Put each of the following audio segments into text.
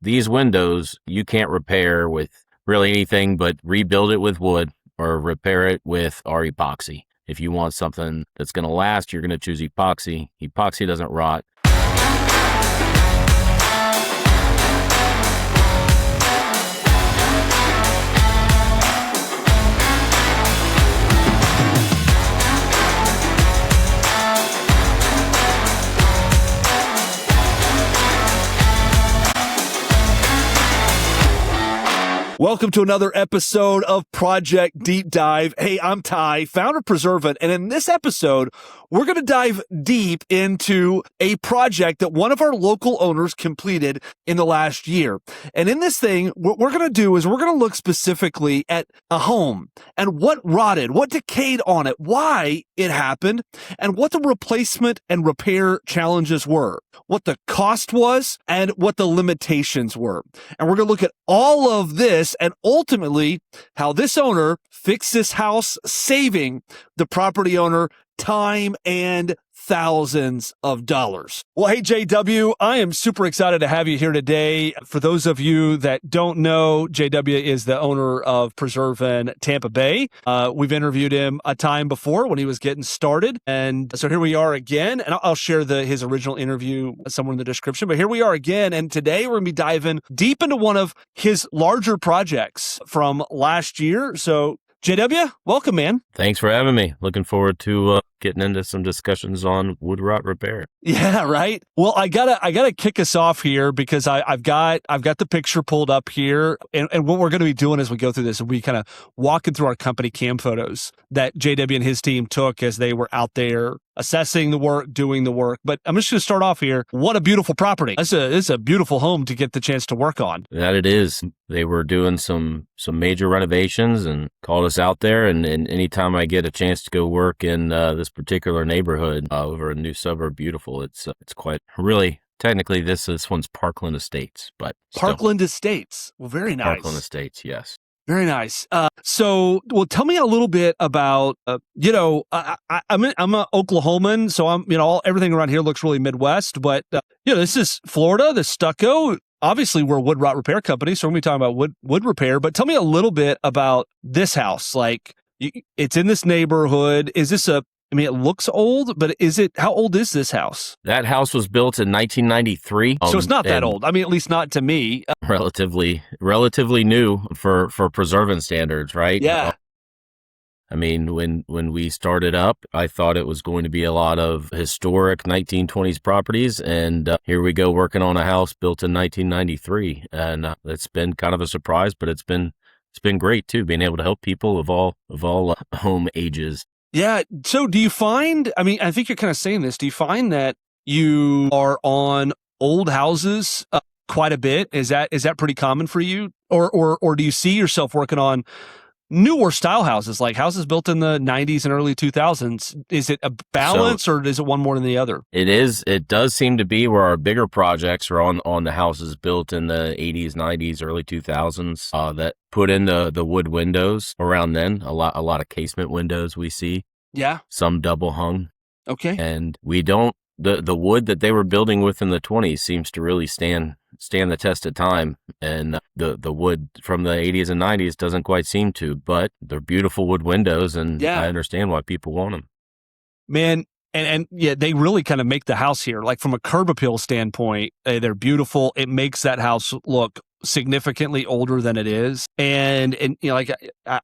these windows, you can't repair with really anything but rebuild it with wood or repair it with our epoxy. If you want something that's going to last, you're going to choose epoxy. Epoxy doesn't rot. Welcome to another episode of Project Deep Dive. Hey, I'm Ty, founder of Preservan, and in this episode, we're going to dive deep into a project that one of our local owners completed in the last year. And in this thing, what we're going to do is we're going to look specifically at a home and what rotted, what decayed on it, why it happened, and what the replacement and repair challenges were, what the cost was, and what the limitations were. And we're going to look at all of this and ultimately how this owner fixed this house, saving the property owner time and thousands of dollars. Well, hey, JW, I am super excited to have you here today. For those of you that don't know, JW is the owner of Preservan Tampa Bay. We've interviewed him a time before when he was getting started. And so here we are again. And I'll share his original interview somewhere in the description. But here we are again. And today we're going to be diving deep into one of his larger projects from last year. So JW, welcome, man. Thanks for having me. Looking forward to getting into some discussions on wood rot repair. Yeah, right. Well, I gotta kick us off here because I've got the picture pulled up here, and what we're going to be doing as we go through this, we kind of walking through our company cam photos that JW and his team took as they were out there assessing the work, doing the work. But I'm just going to start off here. What a beautiful property! It's a beautiful home to get the chance to work on. That it is. They were doing some major renovations and called us out there. And anytime I get a chance to go work in this particular neighborhood over a new suburb, beautiful. It's quite really. Technically, this one's Parkland Estates, but Parkland Estates. Well, very nice. Parkland Estates, yes. Very nice. So tell me a little bit about, I'm a Oklahoman, so everything around here looks really Midwest, but, this is Florida, the stucco. Obviously, we're a wood rot repair company, so we're going to be talking about wood repair, but tell me a little bit about this house. Like, it's in this neighborhood. Is this it looks old, but how old is this house? That house was built in 1993. So it's not that old. At least not to me. Relatively new for Preservan standards, right? Yeah. When we started up, I thought it was going to be a lot of historic 1920s properties, and here we go working on a house built in 1993, and it's been kind of a surprise, but it's been great too, being able to help people of all home ages. Yeah. So do you find, I think you're kind of saying this, do you find that you are on old houses quite a bit? Is that pretty common for you? Or do you see yourself working on newer style houses, like houses built in the 90s and early 2000s? Is it a balance or is it one more than the other? It is. It does seem to be where our bigger projects are on the houses built in the 80s, 90s, early 2000s that put in the wood windows around then. A lot of casement windows we see. Yeah. Some double hung. Okay. And we don't, the wood that they were building with in the 20s seems to really stand the test of time, and the wood from the 80s and 90s doesn't quite seem to, but they're beautiful wood windows, and yeah. I understand why people want them. Man, and yeah, they really kind of make the house here, like from a curb appeal standpoint, they're beautiful. It makes that house look significantly older than it is, and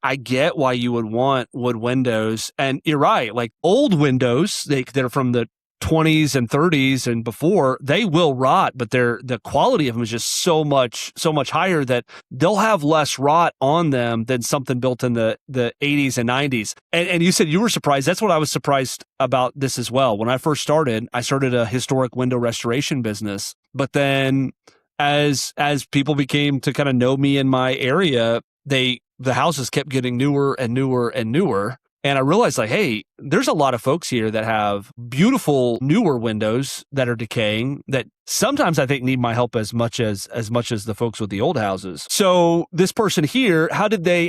I get why you would want wood windows, and you're right, like old windows, they're from the 20s and 30s and before, they will rot, but the quality of them is just so much higher that they'll have less rot on them than something built in the 80s and 90s. And you said you were surprised. That's what I was surprised about this as well. When I first started, I started a historic window restoration business, but then as people became to kind of know me in my area, the houses kept getting newer and newer and newer. And I realized, like, hey, there's a lot of folks here that have beautiful newer windows that are decaying that sometimes I think need my help as much as the folks with the old houses. So this person here, how did they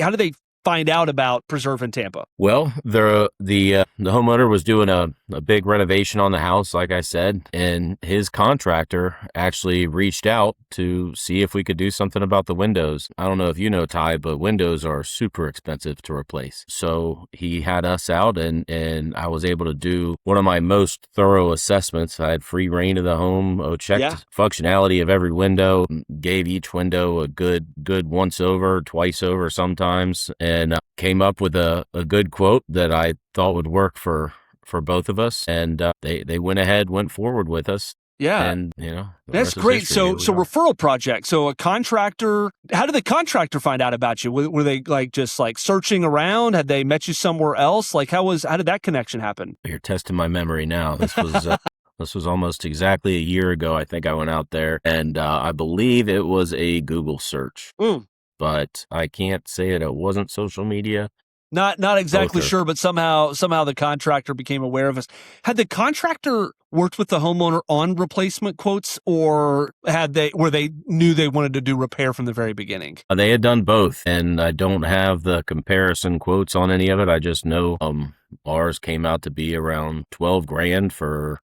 find out about Preservan Tampa? Well, the homeowner was doing a big renovation on the house, like I said, and his contractor actually reached out to see if we could do something about the windows. I don't know if you know, Ty, but windows are super expensive to replace. So he had us out, and I was able to do one of my most thorough assessments. I had free reign of the home, checked functionality of every window, gave each window a good once over, twice over sometimes, and came up with a good quote that I thought would work for both of us. And they went forward with us. Yeah. And, that's great. So referral project. So a contractor, how did the contractor find out about you? Were they just searching around? Had they met you somewhere else? How did that connection happen? You're testing my memory now. This was this was almost exactly a year ago. I think I went out there, and I believe it was a Google search. But I can't say it wasn't social media. Not exactly sure, but somehow the contractor became aware of us. Had the contractor worked with the homeowner on replacement quotes, or were they knew they wanted to do repair from the very beginning? They had done both, and I don't have the comparison quotes on any of it. I just know ours came out to be around $12,000 for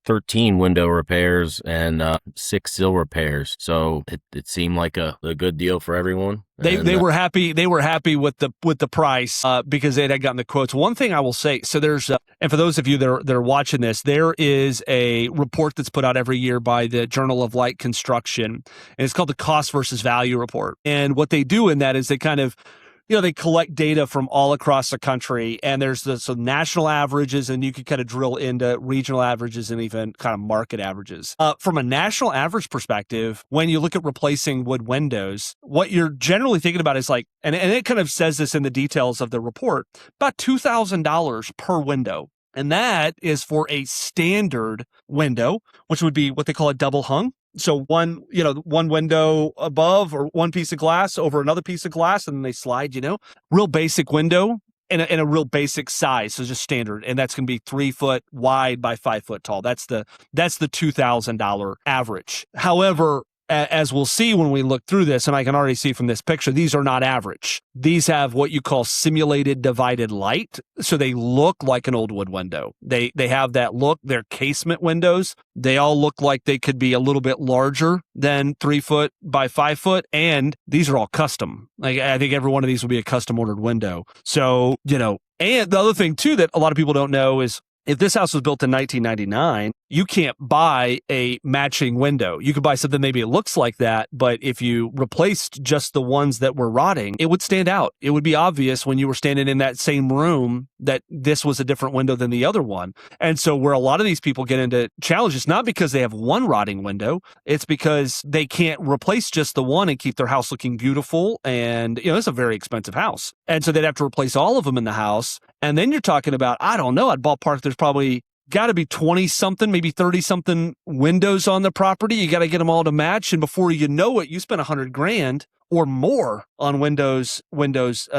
13 window repairs and 6 sill repairs. So it seemed like a good deal for everyone. They were happy. They were happy with the price because they had gotten the quotes. One thing I will say, so there's and for those of you that are watching this, there is a report that's put out every year by the Journal of Light Construction, and it's called the Cost versus Value Report. And what they do in that is they kind of they collect data from all across the country, and there's some national averages, and you can kind of drill into regional averages and even kind of market averages. From a national average perspective, when you look at replacing wood windows, what you're generally thinking about is and it kind of says this in the details of the report, about $2,000 per window. And that is for a standard window, which would be what they call a double hung. So one window above or one piece of glass over another piece of glass, and then they slide, real basic window in a real basic size. So just standard. And that's going to be 3 foot wide by 5 foot tall. That's the $2,000 average. However, as we'll see when we look through this, and I can already see from this picture, these are not average. These have what you call simulated divided light, so they look like an old wood window. They have that look. They're casement windows. They all look like they could be a little bit larger than 3 foot by 5 foot, and these are all custom. I think every one of these will be a custom ordered window. So, and the other thing too that a lot of people don't know is if this house was built in 1999, you can't buy a matching window. You could buy something maybe it looks like that, but if you replaced just the ones that were rotting, it would stand out. It would be obvious when you were standing in that same room that this was a different window than the other one. And so where a lot of these people get into challenges, not because they have one rotting window, it's because they can't replace just the one and keep their house looking beautiful. And, it's a very expensive house. And so they'd have to replace all of them in the house. And then you're talking about, I don't know, I'd ballpark, there's probably got to be 20 something, maybe 30 something windows on the property. You got to get them all to match. And before you know it, you spend $100,000 or more on windows.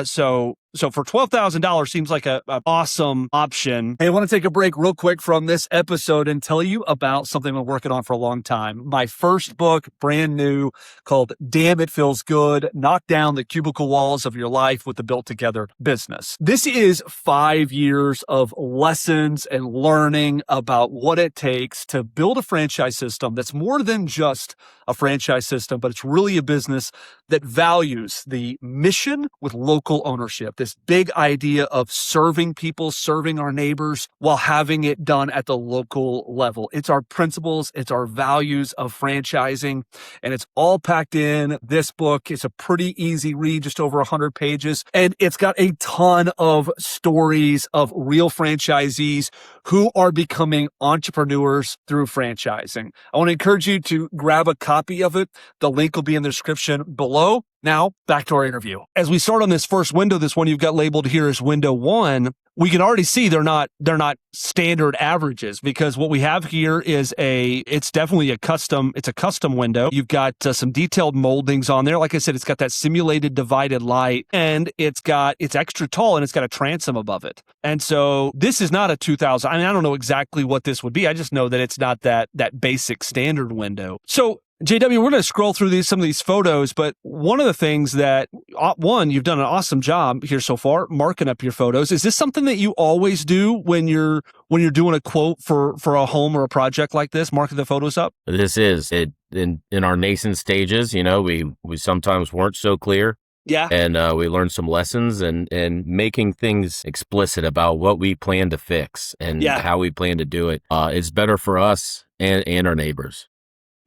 So for $12,000 seems like an awesome option. Hey, I want to take a break real quick from this episode and tell you about something I've been working on for a long time. My first book, brand new, called Damn It Feels Good, Knock Down the Cubicle Walls of Your Life with the Built Together Business. This is 5 years of lessons and learning about what it takes to build a franchise system that's more than just a franchise system, but it's really a business that values the mission with local ownership. This big idea of serving people, serving our neighbors while having it done at the local level. It's our principles, it's our values of franchising, and it's all packed in this book. It's a pretty easy read, just over 100 pages, and it's got a ton of stories of real franchisees who are becoming entrepreneurs through franchising. I want to encourage you to grab a copy of it. The link will be in the description below. Now, back to our interview. As we start on this first window, this one you've got labeled here as window 1, we can already see they're not standard averages, because what we have here is it's definitely a custom window. You've got some detailed moldings on there. Like I said, it's got that simulated divided light, and it's extra tall, and it's got a transom above it. And so this is not a 2000. I don't know exactly what this would be. I just know that it's not that basic standard window. So JW, we're going to scroll through some of these photos, but one of the things that, one, you've done an awesome job here so far, marking up your photos. Is this something that you always do when you're doing a quote for a home or a project like this, marking the photos up? This is it in our nascent stages. We sometimes weren't so clear. Yeah. And we learned some lessons and making things explicit about what we plan to fix and how we plan to do it. It's better for us and our neighbors.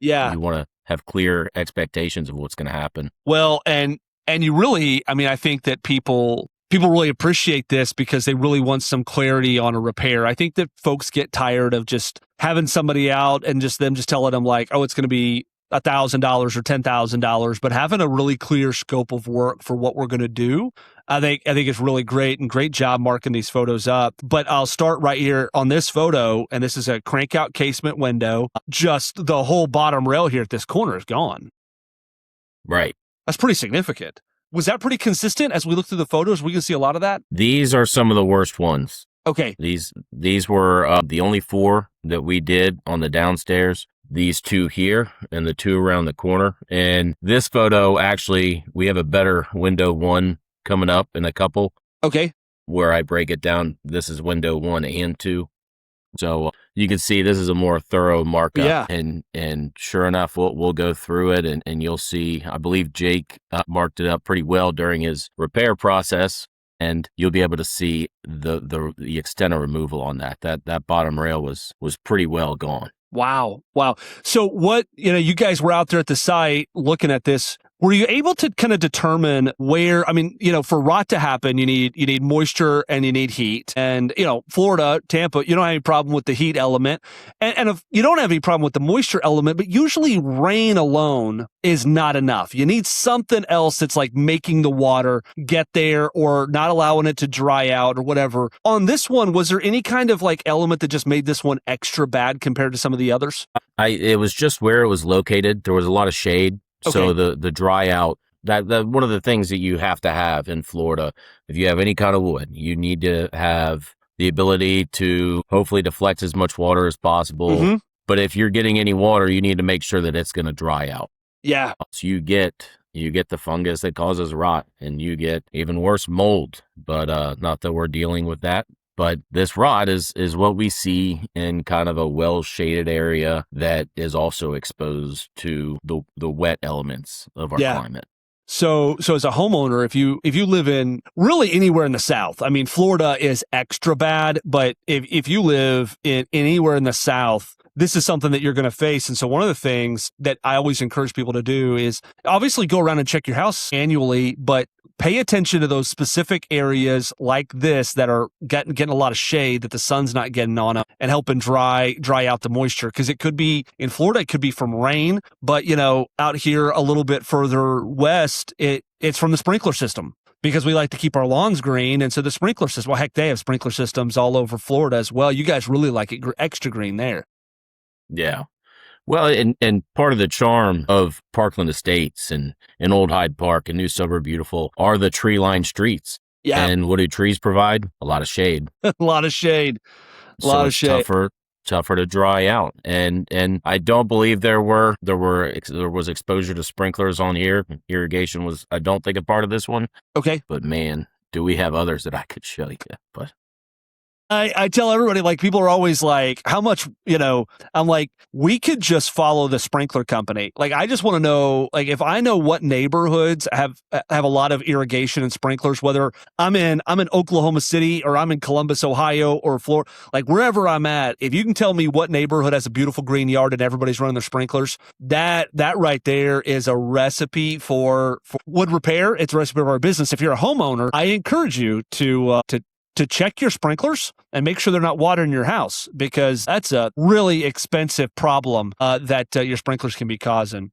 Yeah. You want to have clear expectations of what's going to happen. Well, and you really, I think that people really appreciate this because they really want some clarity on a repair. I think that folks get tired of just having somebody out and just telling them like, oh, it's going to be $1,000 or $10,000, but having a really clear scope of work for what we're going to do, I think it's really great, and great job marking these photos up. But I'll start right here on this photo, and this is a crank out casement window. Just the whole bottom rail here at this corner is gone. Right. That's pretty significant. Was that pretty consistent as we look through the photos? We can see a lot of that. These are some of the worst ones. Okay. These were the only 4 that we did on the downstairs. These 2 here and the 2 around the corner. And this photo, actually, we have a better window 1 coming up in a couple. Okay. Where I break it down. This is window 1 and 2. So you can see this is a more thorough markup. Yeah. And sure enough, we'll go through it and you'll see, I believe Jake marked it up pretty well during his repair process. And you'll be able to see the extent of removal on that. That bottom rail was pretty well gone. Wow. So what, you guys were out there at the site looking at this. Were you able to kind of determine where, for rot to happen, you need moisture and you need heat. And, Florida, Tampa, you don't have any problem with the heat element. And if you don't have any problem with the moisture element, but usually rain alone is not enough. You need something else that's like making the water get there or not allowing it to dry out or whatever. On this one, was there any kind of like element that just made this one extra bad compared to some of the others? It was just where it was located. There was a lot of shade. Okay. So the dry out, that one of the things that you have to have in Florida, if you have any kind of wood, you need to have the ability to hopefully deflect as much water as possible. Mm-hmm. But if you're getting any water, you need to make sure that it's going to dry out. Yeah. So you get the fungus that causes rot, and you get even worse mold. But not that we're dealing with that. But this rot is what we see in kind of a well-shaded area that is also exposed to the wet elements of our climate. So as a homeowner, if you live in really anywhere in the South, Florida is extra bad, but if you live in anywhere in the South, this is something that you're going to face. And so one of the things that I always encourage people to do is obviously go around and check your house annually, but pay attention to those specific areas like this that are getting a lot of shade that the sun's not getting on them and helping dry out the moisture. Because it could be in Florida, it could be from rain, but out here a little bit further west, it's from the sprinkler system. Because we like to keep our lawns green. And so the sprinkler system, well, heck, they have sprinkler systems all over Florida as well. You guys really like it extra green there. Yeah. Well, and part of the charm of Parkland Estates and Old Hyde Park and New Suburb Beautiful are the tree-lined streets. Yeah. And what do trees provide? A lot of shade. A lot of shade. Tougher to dry out. And I don't believe there was exposure to sprinklers on here. Irrigation was, I don't think, a part of this one. Okay. But man, do we have others that I could show you. But I tell everybody, like, people are always like, how much, I'm like, we could just follow the sprinkler company. Like, I just want to know, like, if I know what neighborhoods have a lot of irrigation and sprinklers, whether I'm in Oklahoma City or I'm in Columbus, Ohio, or Florida, like wherever I'm at, if you can tell me what neighborhood has a beautiful green yard and everybody's running their sprinklers, that right there is a recipe for wood repair. It's a recipe for our business. If you're a homeowner, I encourage you to check your sprinklers and make sure they're not watering your house, because that's a really expensive problem that your sprinklers can be causing.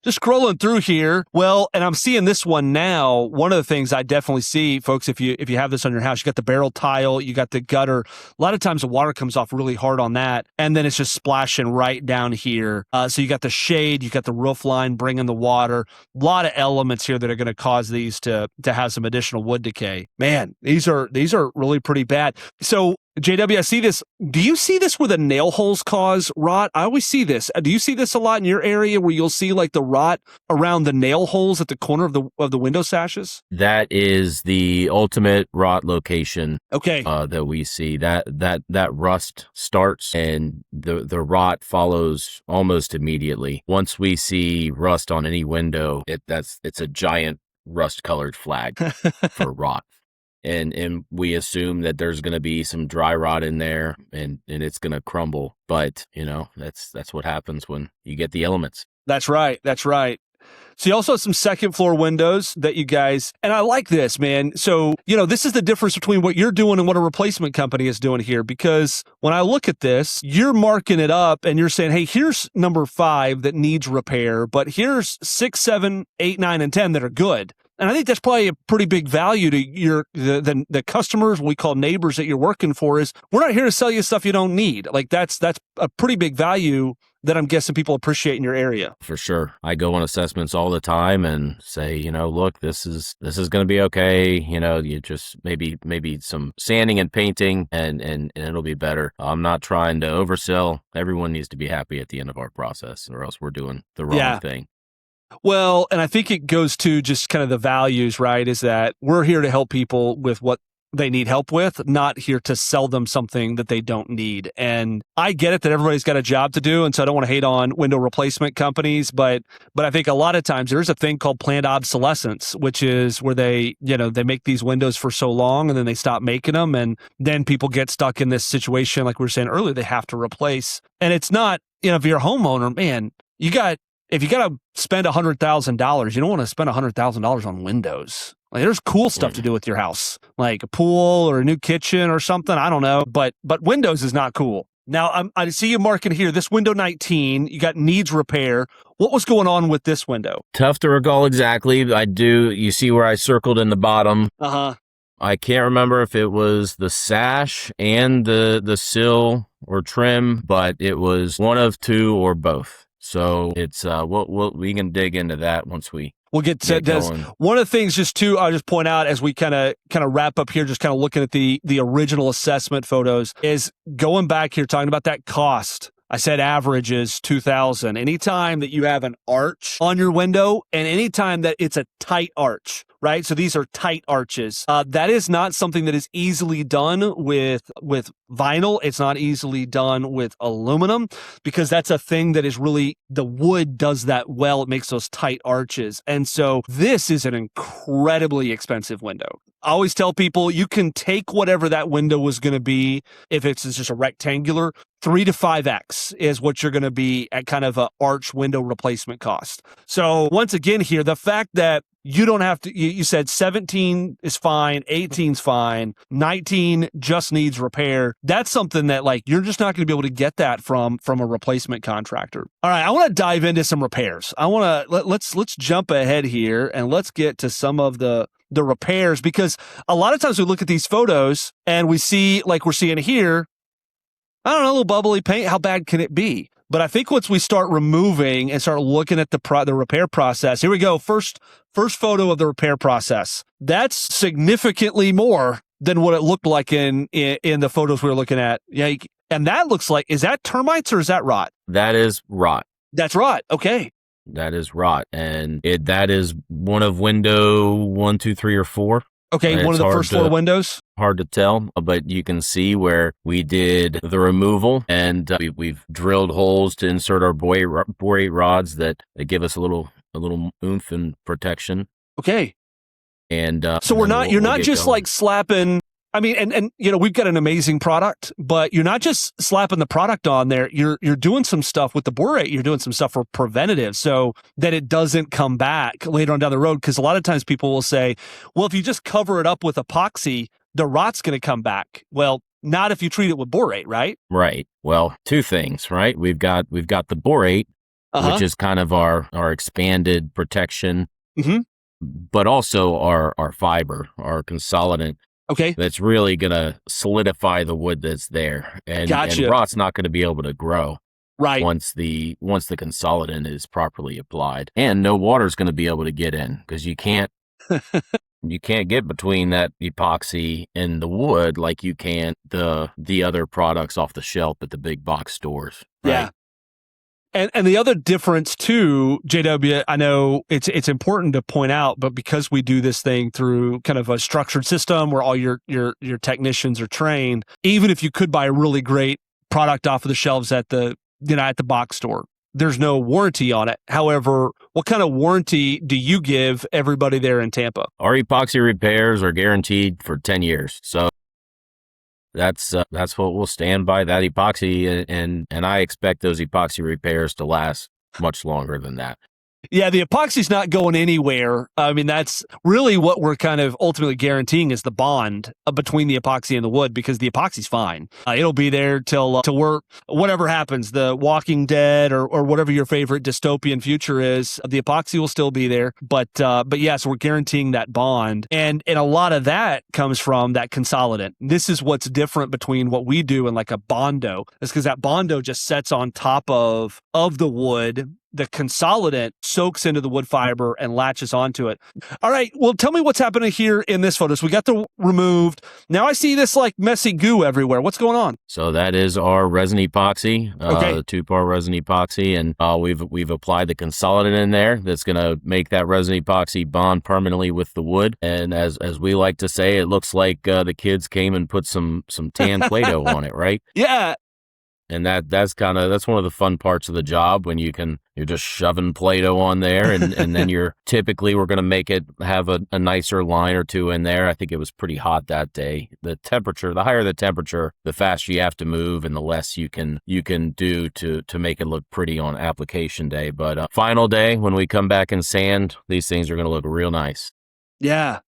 Just scrolling through here. Well, and I'm seeing this one now. One of the things I definitely see, folks, if you have this on your house, you got the barrel tile, you got the gutter. A lot of times the water comes off really hard on that, and then it's just splashing right down here. So you got the shade, you got the roof line bringing the water. A lot of elements here that are going to cause these to have some additional wood decay. Man, these are really pretty bad. So JW, I see this. Do you see this where the nail holes cause rot? I always see this. Do you see this a lot in your area where you'll see like the rot around the nail holes at the corner of the window sashes? That is the ultimate rot location. Okay. That we see that rust starts and the rot follows almost immediately. Once we see rust on any window, it's a giant rust colored flag for rot. And we assume that there's going to be some dry rot in there and it's going to crumble. But, that's what happens when you get the elements. That's right. That's right. So you also have some second floor windows that you guys, and I like this, man. So, this is the difference between what you're doing and what a replacement company is doing here. Because when I look at this, you're marking it up and you're saying, hey, here's number 5 that needs repair, but here's 6, 7, 8, 9, and 10 that are good. And I think that's probably a pretty big value to the customers we call neighbors that you're working for is we're not here to sell you stuff you don't need. Like that's a pretty big value that I'm guessing people appreciate in your area. For sure. I go on assessments all the time and say, look, this is going to be okay. You just maybe some sanding and painting and it'll be better. I'm not trying to oversell. Everyone needs to be happy at the end of our process or else we're doing the wrong thing. Well, and I think it goes to just kind of the values, right? Is that we're here to help people with what they need help with, not here to sell them something that they don't need. And I get it that everybody's got a job to do, and so I don't want to hate on window replacement companies, but I think a lot of times there's a thing called planned obsolescence, which is where they make these windows for so long and then they stop making them, and then people get stuck in this situation like we were saying earlier, they have to replace. And it's not, if you're a homeowner, man, if you got to spend $100,000, you don't want to spend $100,000 on windows. Like there's cool stuff to do with your house, like a pool or a new kitchen or something. I don't know, but windows is not cool. Now I see you marking here, this window 19, you got needs repair. What was going on with this window? Tough to recall exactly. You see where I circled in the bottom. Uh-huh. I can't remember if it was the sash and the sill or trim, but it was one of two or both. So it's we can dig into that once we'll get to one of the things I'll just point out as we kind of wrap up here, just kind of looking at the original assessment photos, is going back here talking about that cost. I said average is $2,000. Anytime that you have an arch on your window and anytime that it's a tight arch, right? So these are tight arches. That is not something that is easily done with vinyl. It's not easily done with aluminum because that's a thing that is really, the wood does that well. It makes those tight arches. And so this is an incredibly expensive window. I always tell people you can take whatever that window was going to be, if it's just a rectangular, 3 to 5x is what you're going to be at kind of a arch window replacement cost. So once again here, the fact that you don't have to, you said 17 is fine, 18's fine, 19 just needs repair. That's something that like, you're just not going to be able to get that from a replacement contractor. All right. I want to dive into some repairs. Let's jump ahead here and let's get to some of the repairs, because a lot of times we look at these photos and we see, like we're seeing here, I don't know, a little bubbly paint. How bad can it be? But I think once we start removing and start looking at the repair process, here we go. First photo of the repair process. That's significantly more than what it looked like in the photos we were looking at. Yeah, and that looks like, is that termites or is that rot? That is rot. That's rot. Okay. That is rot, and that is one of window 1, 2, 3, or 4. Okay, one of the first floor windows. Hard to tell, but you can see where we did the removal, and we've drilled holes to insert our borate rods that give us a little oomph and protection. Okay, and so you're not just going. Like slapping. I mean, and we've got an amazing product, but you're not just slapping the product on there. You're doing some stuff with the borate. You're doing some stuff for preventative so that it doesn't come back later on down the road. Because a lot of times people will say, well, if you just cover it up with epoxy, the rot's going to come back. Well, not if you treat it with borate, right? Right. Well, two things, right? We've got the borate, which is kind of our expanded protection, but also our fiber, our consolidant. Okay. That's really going to solidify the wood that's there. And rot's not going to be able to grow. Right. Once the consolidant is properly applied. And no water's going to be able to get in because you can't you can't get between that epoxy and the wood like you can the other products off the shelf at the big box stores. Right? Yeah. And the other difference too, JW, I know it's important to point out, but because we do this thing through kind of a structured system where all your technicians are trained, even if you could buy a really great product off of the shelves at the box store, there's no warranty on it. However, what kind of warranty do you give everybody there in Tampa? Our epoxy repairs are guaranteed for 10 years. So that's what we'll stand by, that epoxy, and I expect those epoxy repairs to last much longer than that. Yeah, the epoxy's not going anywhere. I mean, that's really what we're kind of ultimately guaranteeing is the bond between the epoxy and the wood, because the epoxy's fine. It'll be there till whatever happens, the Walking Dead or whatever your favorite dystopian future is, the epoxy will still be there. But yeah, so we're guaranteeing that bond. And a lot of that comes from that consolidant. This is what's different between what we do and like a Bondo, is because that Bondo just sets on top of the wood. The consolidant soaks into the wood fiber and latches onto it. All right. Well, tell me what's happening here in this photo. So we got the removed. Now I see this like messy goo everywhere. What's going on? So that is our resin epoxy, Okay. the 2-part resin epoxy, and we've applied the consolidant in there that's going to make that resin epoxy bond permanently with the wood. And as we like to say, it looks like the kids came and put some tan Play-Doh on it, right? Yeah. And that's one of the fun parts of the job, when you're just shoving Play-Doh on there, and then we're going to make it have a nicer line or two in there. I think it was pretty hot that day. The higher the temperature, the faster you have to move, and the less you can do to make it look pretty on application day. But final day, when we come back and sand, these things are going to look real nice. Yeah.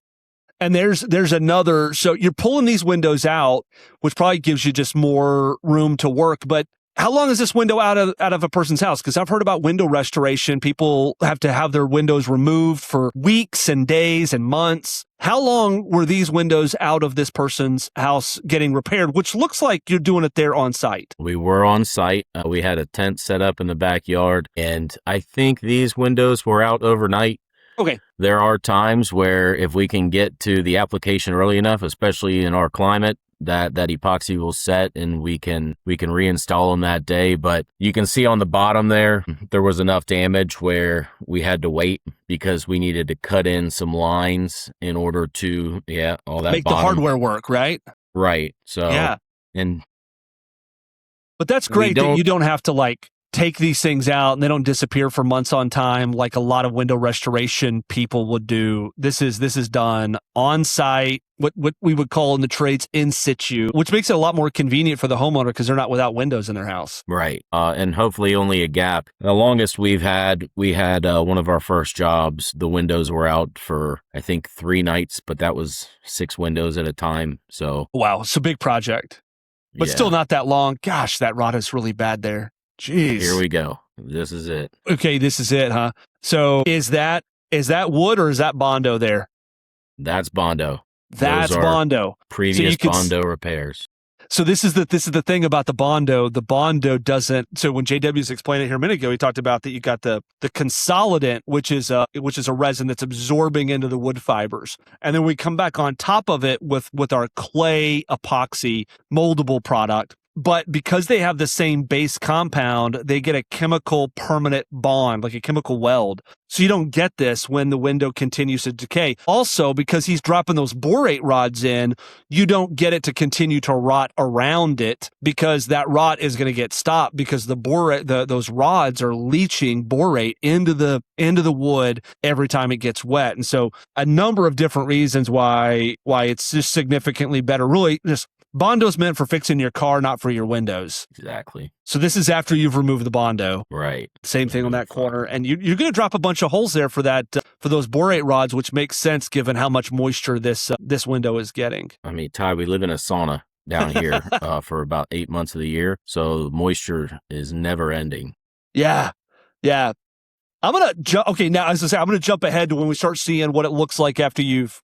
And there's another, so you're pulling these windows out, which probably gives you just more room to work. But how long is this window out of a person's house? Because I've heard about window restoration. People have to have their windows removed for weeks and days and months. How long were these windows out of this person's house getting repaired, which looks like you're doing it there on site? We were on site. We had a tent set up in the backyard, and I think these windows were out overnight. Okay. There are times where if we can get to the application early enough, especially in our climate, that epoxy will set and we can reinstall them that day. But you can see on the bottom there was enough damage where we had to wait because we needed to cut in some lines in order to, all that make bottom, the hardware work, right? Right. So, yeah. But that's great that you don't have to like take these things out and they don't disappear for months on time like a lot of window restoration people would do. This is done on site, what we would call in the trades in situ, which makes it a lot more convenient for the homeowner because they're not without windows in their house. Right. And hopefully only a gap. The longest we had one of our first jobs, the windows were out for, I think, 3 nights, but that was 6 windows at a time. So wow, it's a big project, but still not that long. Gosh, that rot is really bad there. Jeez. Here we go. This is it. Okay, this is it, huh? So is that wood or is that Bondo there? That's Bondo. That's Bondo. Previous Bondo repairs. So this is the thing about the Bondo. The Bondo doesn't. So when JW was explaining it here a minute ago, he talked about that you got the consolidant, which is a resin that's absorbing into the wood fibers, and then we come back on top of it with our clay epoxy moldable product. But because they have the same base compound, they get a chemical permanent bond, like a chemical weld. So you don't get this when the window continues to decay. Also, because he's dropping those borate rods in, you don't get it to continue to rot around it because that rot is going to get stopped because the borate, those rods are leaching borate into the wood every time it gets wet. And so a number of different reasons why it's just significantly better. Really, just Bondo's meant for fixing your car, not for your windows. Exactly. So this is after you've removed the Bondo. Right. Same thing on that corner. And you're going to drop a bunch of holes there for that, for those borate rods, which makes sense given how much moisture this window is getting. I mean, Ty, we live in a sauna down here for about 8 months of the year. So moisture is never ending. Yeah. Yeah. I'm going to jump. Okay, now as I say, I'm going to jump ahead to when we start seeing what it looks like after you've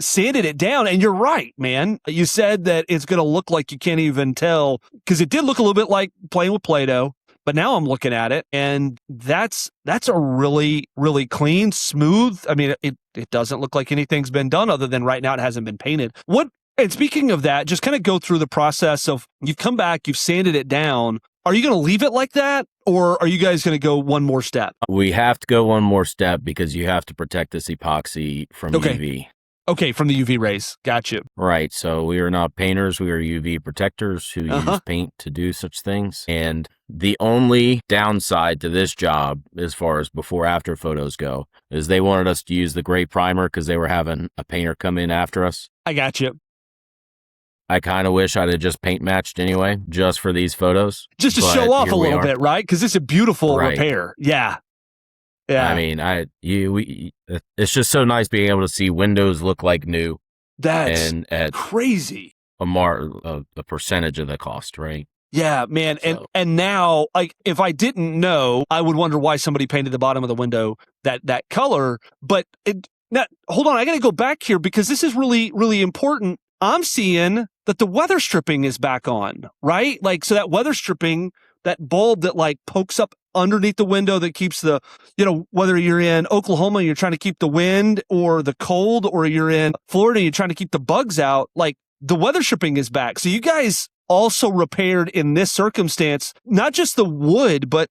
sanded it down. And you're right, man. You said that it's going to look like you can't even tell because it did look a little bit like playing with Play-Doh. But now I'm looking at it, and that's a really, really clean, smooth. I mean, it doesn't look like anything's been done other than right now it hasn't been painted. And speaking of that, just kind of go through the process of you've come back, you've sanded it down. Are you going to leave it like that, or are you guys going to go one more step? We have to go one more step because you have to protect this epoxy from UV. Okay, from the UV rays. Gotcha. Right. So we are not painters. We are UV protectors who use paint to do such things. And the only downside to this job, as far as before-after photos go, is they wanted us to use the gray primer because they were having a painter come in after us. I gotcha. I kind of wish I'd have just paint matched anyway, just for these photos. Just to show off a little bit, right? Because it's a beautiful repair. Yeah. Yeah. I mean, it's just so nice being able to see windows look like new. That's and at crazy. A percentage of the cost, right? Yeah, man. So. And now, like, if I didn't know, I would wonder why somebody painted the bottom of the window that color. But now, hold on, I got to go back here because this is really, really important. I'm seeing that the weather stripping is back on, right? Like, so that weather stripping, that bulb that like pokes up underneath the window that keeps the, whether you're in Oklahoma, you're trying to keep the wind or the cold, or you're in Florida, you're trying to keep the bugs out, like the weather stripping is back. So you guys also repaired in this circumstance, not just the wood, but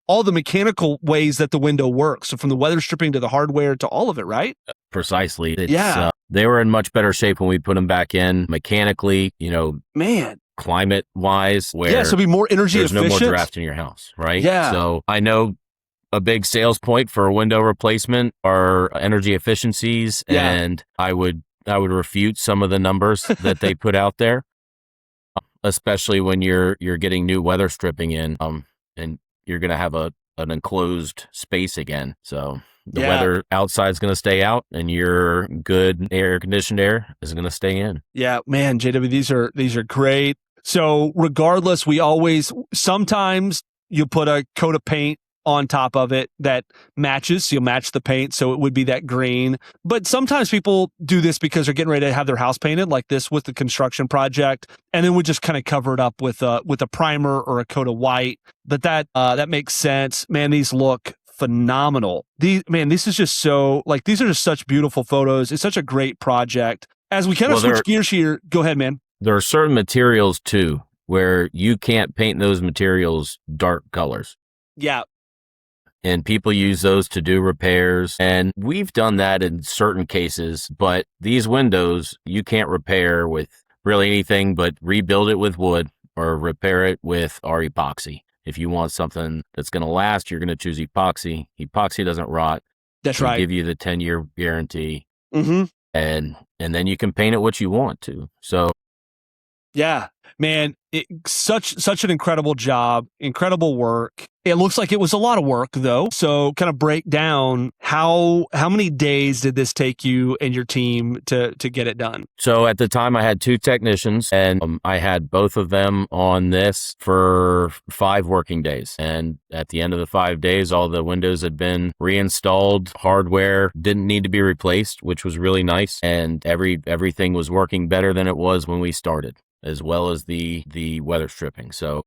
all the mechanical ways that the window works. So from the weather stripping to the hardware to all of it, right? Precisely. They were in much better shape when we put them back in mechanically, man. Climate wise, where so be more energy there's efficient. No more draft in your house, right? Yeah. So I know a big sales point for a window replacement are energy efficiencies, and I would refute some of the numbers that they put out there, especially when you're getting new weather stripping in, and you're going to have an enclosed space again. So the weather outside is going to stay out, and your good air-conditioned air is going to stay in. Yeah, man, JW, these are great. So regardless, sometimes you put a coat of paint on top of it that matches. So you'll match the paint, so it would be that green. But sometimes people do this because they're getting ready to have their house painted, like this with the construction project, and then we just kind of cover it up with a primer or a coat of white. But that makes sense. Man, these look phenomenal. This is just so, like, these are just such beautiful photos. It's such a great project. As we kind of switch gears here, go ahead, man. There are certain materials too where you can't paint those materials dark colors. Yeah. And people use those to do repairs. And we've done that in certain cases, but these windows, you can't repair with really anything but rebuild it with wood or repair it with our epoxy. If you want something that's going to last, you're going to choose epoxy. Epoxy doesn't rot. That's right. Give you the 10-year guarantee. Mm-hmm. And then you can paint it what you want to. So. Yeah, man, such an incredible job, incredible work. It looks like it was a lot of work, though. So kind of break down how many days did this take you and your team to get it done? So at the time, I had 2 technicians, and I had both of them on this for 5 working days. And at the end of the 5 days, all the windows had been reinstalled. Hardware didn't need to be replaced, which was really nice. And everything was working better than it was when we started, as well as the weather stripping. So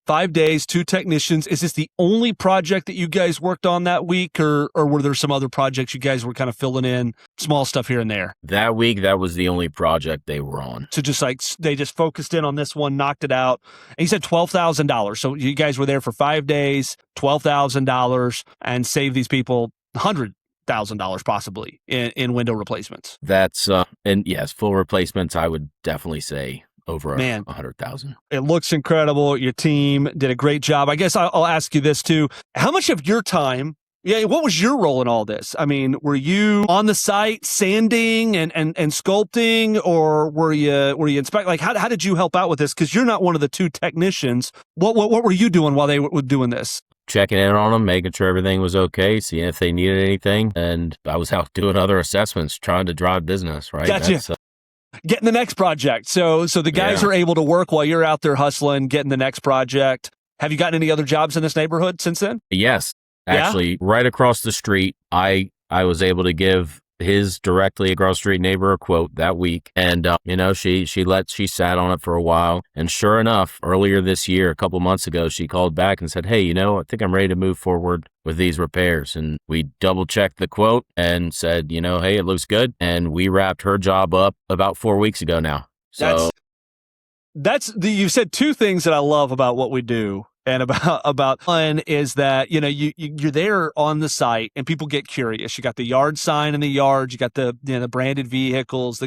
5 days, 2 technicians. Is this the only project that you guys worked on that week, or were there some other projects you guys were kind of filling in, small stuff here and there? That week, that was the only project they were on. So just like they just focused in on this one, knocked it out. And you said $12,000. So you guys were there for 5 days, $12,000, and saved these people $100,000 possibly in window replacements. That's and yes, full replacements, I would definitely say over 100,000. It looks incredible. Your team did a great job. I guess I'll ask you this too. How much of your time, what was your role in all this? I mean, were you on the site sanding and sculpting, or were you inspecting? Like, how did you help out with this? Because you're not one of the 2 technicians. What were you doing while they were doing this? Checking in on them, making sure everything was okay, seeing if they needed anything. And I was out doing other assessments, trying to drive business, right? Gotcha. Getting the next project. So the guys are able to work while you're out there hustling, getting the next project. Have you gotten any other jobs in this neighborhood since then? Yes. Actually, right across the street, I was able to give his directly across the street neighbor a quote that week. And, she sat on it for a while. And sure enough, earlier this year, a couple months ago, she called back and said, hey, I think I'm ready to move forward with these repairs. And we double checked the quote and said, hey, it looks good. And we wrapped her job up about 4 weeks ago now. So you said two things that I love about what we do. And about one is that, you're there on the site and people get curious. You got the yard sign in the yard. You got the branded vehicles.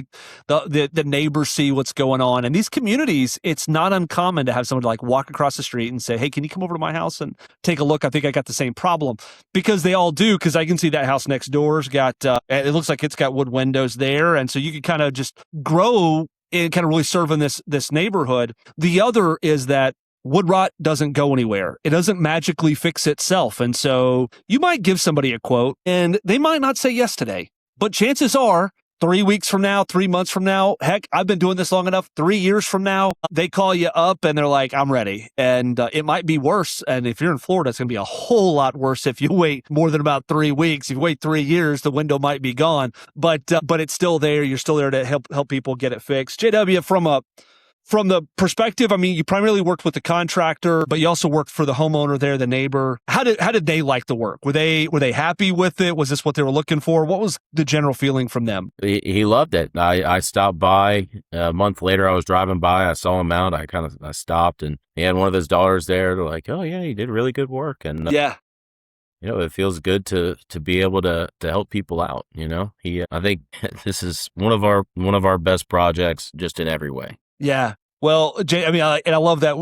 The neighbors see what's going on. And these communities, it's not uncommon to have someone like walk across the street and say, hey, can you come over to my house and take a look? I think I got the same problem, because they all do. Because I can see that house next door's got, it looks like it's got wood windows there. And so you can kind of just grow and kind of really serve in this neighborhood. The other is that wood rot doesn't go anywhere. It doesn't magically fix itself. And so you might give somebody a quote and they might not say yes today, but chances are 3 weeks from now, 3 months from now, heck, I've been doing this long enough, 3 years from now, they call you up and they're like, I'm ready. And it might be worse. And if you're in Florida, it's going to be a whole lot worse if you wait more than about 3 weeks. If you wait 3 years, the window might be gone, but it's still there. You're still there to help people get it fixed. JW, from the perspective, I mean, you primarily worked with the contractor, but you also worked for the homeowner there, the neighbor. How did they like the work? Were they happy with it? Was this what they were looking for? What was the general feeling from them? He loved it. I stopped by a month later. I was driving by. I saw him out. I stopped, and he had one of his daughters there. They're like, "Oh yeah, you did really good work." And yeah. It feels good to be able to help people out. I think this is one of our best projects, just in every way. Yeah. Well, Jay, I mean, I love that.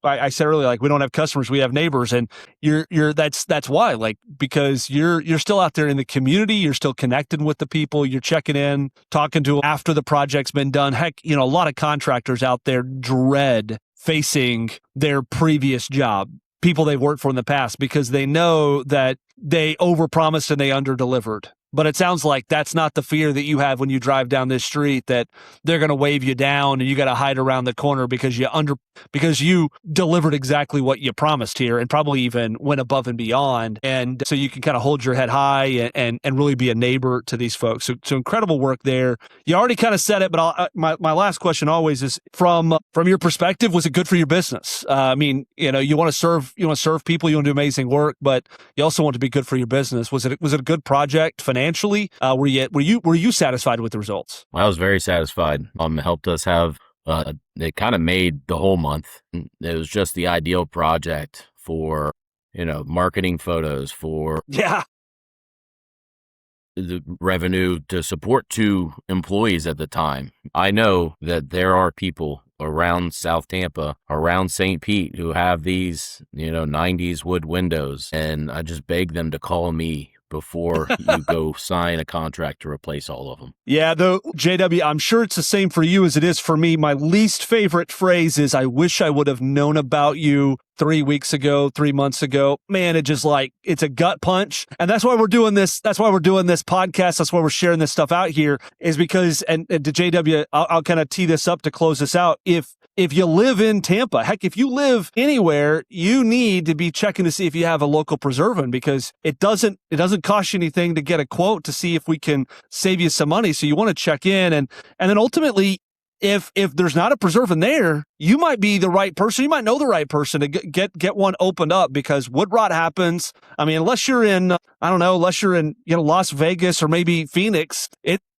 I said earlier, like, we don't have customers, we have neighbors, and that's why, because you're still out there in the community, you're still connected with the people, you're checking in, talking to them after the project's been done. Heck, a lot of contractors out there dread facing their previous job, people they've worked for in the past, because they know that they overpromised and they underdelivered. But it sounds like that's not the fear that you have when you drive down this street, that they're going to wave you down and you got to hide around the corner because you delivered exactly what you promised here, and probably even went above and beyond. And so you can kind of hold your head high and really be a neighbor to these folks. So incredible work there. You already kind of said it, but my last question always is, from your perspective, was it good for your business? I mean, you want to serve people, you want to do amazing work, but you also want to be good for your business. Was it a good project financially? Were you satisfied with the results? I was very satisfied. Helped us have, it kind of made the whole month. It was just the ideal project for, marketing photos, for the revenue to support 2 employees at the time. I know that there are people around South Tampa, around St. Pete, who have these, 90s wood windows, and I just beg them to call me before you go sign a contract to replace all of them. Yeah, though, JW, I'm sure it's the same for you as it is for me. My least favorite phrase is, I wish I would have known about you 3 weeks ago, 3 months ago. Man, it's a gut punch. And that's why we're doing this. That's why we're doing this podcast. That's why we're sharing this stuff out here, is because, and to JW, I'll kind of tee this up to close this out. If you live in Tampa, heck, if you live anywhere, you need to be checking to see if you have a local Preservan, because it doesn't cost you anything to get a quote to see if we can save you some money. So you want to check in, and then ultimately, if there's not a Preservan there, you might be the right person. You might know the right person to get one opened up, because wood rot happens. I mean, unless you're in Las Vegas or maybe Phoenix,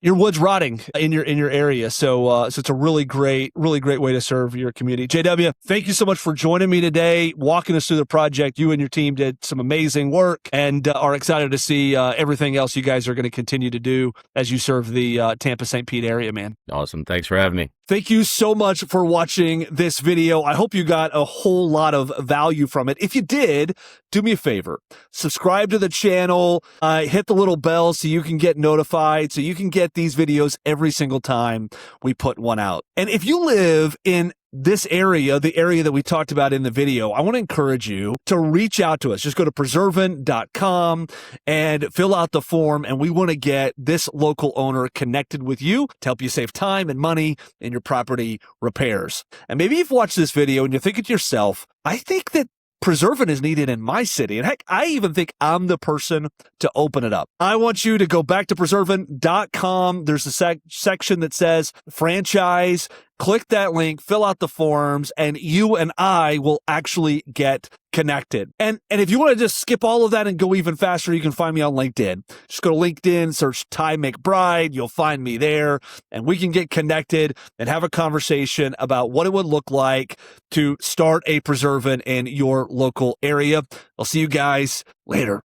your wood's rotting in your area. So it's a really great way to serve your community. JW, thank you so much for joining me today, walking us through the project. You and your team did some amazing work, and are excited to see everything else you guys are going to continue to do as you serve the Tampa St. Pete area, man. Awesome. Thanks for having me. Thank you so much for watching this video. I hope you got a whole lot of value from it. If you did, do me a favor. Subscribe to the channel, hit the little bell so you can get notified, so you can get these videos every single time we put one out. And if you live in this area, the area that we talked about in the video, I want to encourage you to reach out to us. Just go to preservan.com and fill out the form, and we want to get this local owner connected with you to help you save time and money in your property repairs. And maybe you've watched this video and you're thinking to yourself, I think that Preservan is needed in my city. And heck, I even think I'm the person to open it up. I want you to go back to preservan.com. There's a section that says franchise. Click that link, fill out the forms, and you and I will actually get connected. And if you want to just skip all of that and go even faster, you can find me on LinkedIn. Just go to LinkedIn, search Ty McBride. You'll find me there, and we can get connected and have a conversation about what it would look like to start a Preservan in your local area. I'll see you guys later.